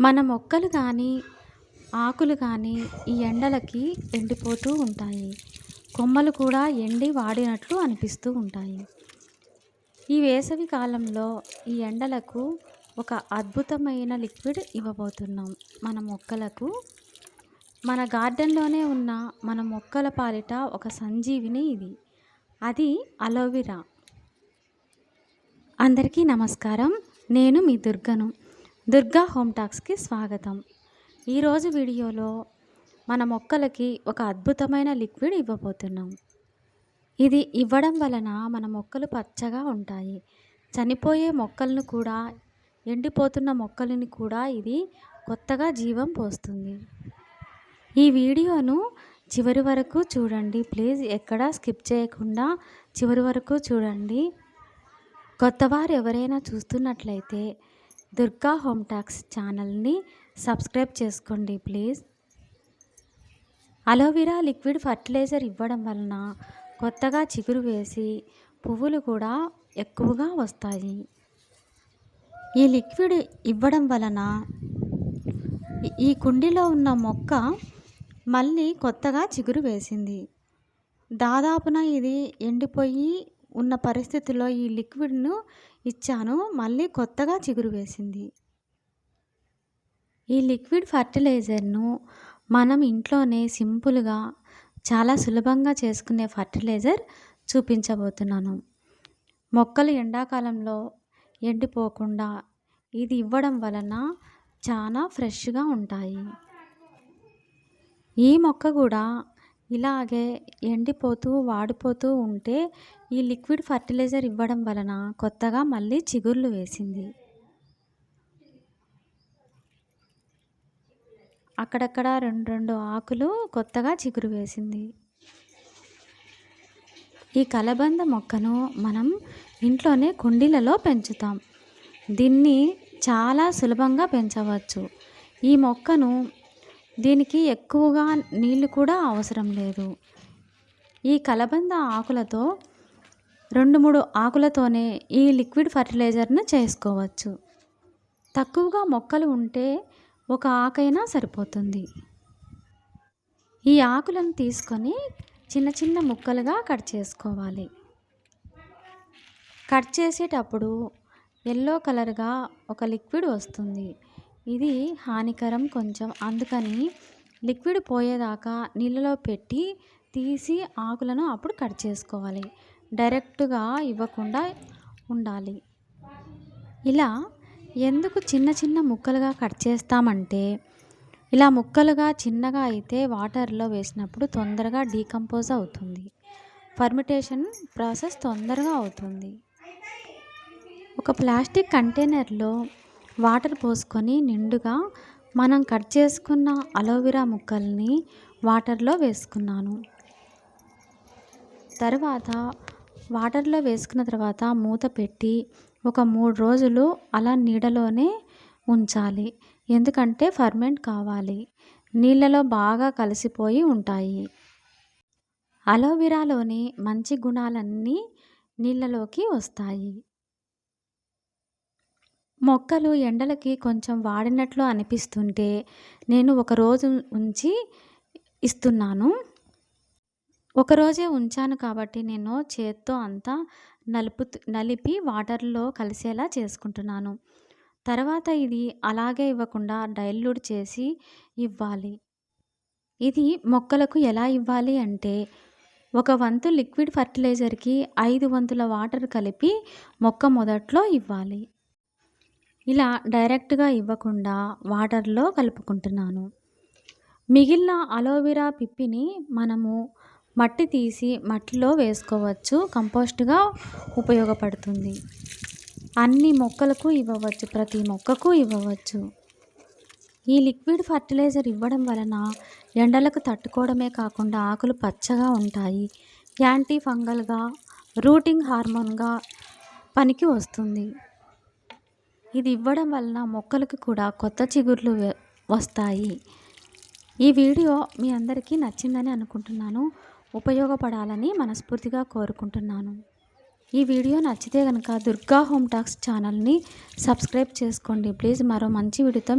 మన మొక్కలు కానీ ఆకులు కానీ ఈ ఎండలకి ఎండిపోతూ ఉంటాయి. కొమ్మలు కూడా ఎండి వాడినట్లు అనిపిస్తూ ఉంటాయి. ఈ వేసవి కాలంలో ఈ ఎండలకు ఒక అద్భుతమైన లిక్విడ్ ఇవ్వబోతున్నాం మన మొక్కలకు. మన గార్డెన్లోనే ఉన్న మన మొక్కల పాలిట ఒక సంజీవిని ఇది. అది అలోవెరా. అందరికీ నమస్కారం. నేను మీ దుర్గను. దుర్గా హోమ్ టాక్స్కి స్వాగతం. ఈరోజు వీడియోలో మన మొక్కలకి ఒక అద్భుతమైన లిక్విడ్ ఇవ్వబోతున్నాం. ఇది ఇవ్వడం వలన మన మొక్కలు పచ్చగా ఉంటాయి. చనిపోయే మొక్కలను కూడా, ఎండిపోతున్న మొక్కలని కూడా ఇది కొత్తగా జీవం పోస్తుంది. ఈ వీడియోను చివరి వరకు చూడండి ప్లీజ్. ఎక్కడా స్కిప్ చేయకుండా చివరి వరకు చూడండి. కొత్తవారు ఎవరైనా చూస్తున్నట్లయితే దుర్గా హోమ్ టాక్స్ ఛానల్ని సబ్స్క్రైబ్ చేసుకోండి ప్లీజ్. అలోవెరా లిక్విడ్ ఫర్టిలైజర్ ఇవ్వడం వలన కొత్తగా చిగురు వేసి పువ్వులు కూడా ఎక్కువగా వస్తాయి. ఈ లిక్విడ్ ఇవ్వడం వలన ఈ కుండీలో ఉన్న మొక్క మళ్ళీ కొత్తగా చిగురు వేసింది. దాదాపున ఇది ఎండిపోయి ఉన్న పరిస్థితుల్లో ఈ లిక్విడ్ను ఇచ్చాను, మళ్ళీ కొత్తగా చిగురు వేసింది. ఈ లిక్విడ్ ఫర్టిలైజర్ను మనం ఇంట్లోనే సింపుల్గా చాలా సులభంగా చేసుకునే ఫర్టిలైజర్ చూపించబోతున్నాను. మొక్కలు ఎండాకాలంలో ఎండిపోకుండా ఇది ఇవ్వడం వలన చాలా ఫ్రెష్గా ఉంటాయి. ఈ మొక్క కూడా ఇలాగే ఎండిపోతూ వాడిపోతూ ఉంటే ఈ లిక్విడ్ ఫర్టిలైజర్ ఇవ్వడం వలన కొత్తగా మళ్ళీ చిగుర్లు వేసింది. అక్కడక్కడ రెండు ఆకులు కొత్తగా చిగురు వేసింది. ఈ కలబంద మొక్కను మనం ఇంట్లోనే కుండీలలో పెంచుతాం. దీన్ని చాలా సులభంగా పెంచవచ్చు. ఈ మొక్కను దీనికి ఎక్కువగా నీళ్ళు కూడా అవసరం లేదు. ఈ కలబంద ఆకులతో 2-3 ఆకులతోనే ఈ లిక్విడ్ ఫర్టిలైజర్ను చేసుకోవచ్చు. తక్కువగా మొక్కలు ఉంటే ఒక ఆకైనా సరిపోతుంది. ఈ ఆకులను తీసుకొని చిన్న చిన్న ముక్కలుగా కట్ చేసుకోవాలి. కట్ చేసేటప్పుడు ఎల్లో కలర్గా ఒక లిక్విడ్ వస్తుంది. ఇది హానికరం కొంచెం, అందుకని లిక్విడ్ పోయేదాకా నీళ్ళలో పెట్టి తీసి ఆకులను అప్పుడు కట్ చేసుకోవాలి. డైరెక్ట్గా ఇవ్వకుండా ఉండాలి. ఇలా ఎందుకు చిన్న చిన్న ముక్కలుగా కట్ చేస్తామంటే, ఇలా ముక్కలుగా చిన్నగా అయితే వాటర్లో వేసినప్పుడు తొందరగా డీకంపోజ్ అవుతుంది. ఫర్మెంటేషన్ ప్రాసెస్ తొందరగా అవుతుంది. ఒక ప్లాస్టిక్ కంటైనర్లో వాటర్ పోసుకొని నిండుగా మనం కట్ చేసుకున్న అలోవెరా ముక్కల్ని వాటర్లో వేసుకున్నాను. తర్వాత వాటర్లో వేసుకున్న తర్వాత మూత పెట్టి ఒక 3 రోజులు అలా నీడలోనే ఉంచాలి. ఎందుకంటే ఫర్మెంట్ కావాలి. నీళ్ళలో బాగా కలిసిపోయి ఉంటాయి. అలోవెరాలోని మంచి గుణాలన్నీ నీళ్ళలోకి వస్తాయి. మొక్కలు ఎండలకి కొంచెం వాడినట్లు అనిపిస్తుంటే నేను ఒక రోజు ఉంచి ఇస్తున్నాను. ఒకరోజే ఉంచాను కాబట్టి నేను చేత్తో అంతా నలిపి వాటర్లో కలిసేలా చేసుకుంటున్నాను. తర్వాత ఇది అలాగే ఇవ్వకుండా డైల్యూట్ చేసి ఇవ్వాలి. ఇది మొక్కలకు ఎలా ఇవ్వాలి అంటే, 1 వంతు లిక్విడ్ ఫర్టిలైజర్కి 5 వంతుల వాటర్ కలిపి మొక్క మొదట్లో ఇవ్వాలి. ఇలా డైరెక్ట్గా ఇవ్వకుండా వాటర్లో కలుపుకుంటున్నాను. మిగిలిన అలోవెరా పిప్పిని మనము మట్టి తీసి మట్టిలో వేసుకోవచ్చు. కంపోస్ట్గా ఉపయోగపడుతుంది. అన్ని మొక్కలకు ఇవ్వవచ్చు, ప్రతి మొక్కకు ఇవ్వవచ్చు. ఈ లిక్విడ్ ఫర్టిలైజర్ ఇవ్వడం వలన ఎండలకు తట్టుకోవడమే కాకుండా ఆకులు పచ్చగా ఉంటాయి. యాంటీ ఫంగల్గా, రూటింగ్ హార్మోన్గా పనికి వస్తుంది. ఇది ఇవ్వడం వలన మొక్కలకు కూడా కొత్త చిగుర్లు వస్తాయి. ఈ వీడియో మీ అందరికీ నచ్చిందని అనుకుంటున్నాను. ఉపయోగపడాలని మనస్ఫూర్తిగా కోరుకుంటున్నాను. ఈ వీడియో నచ్చితే కనుక దుర్గా హోమ్ టాక్స్ ఛానల్ని సబ్స్క్రైబ్ చేసుకోండి ప్లీజ్. మరో మంచి వీడియోతో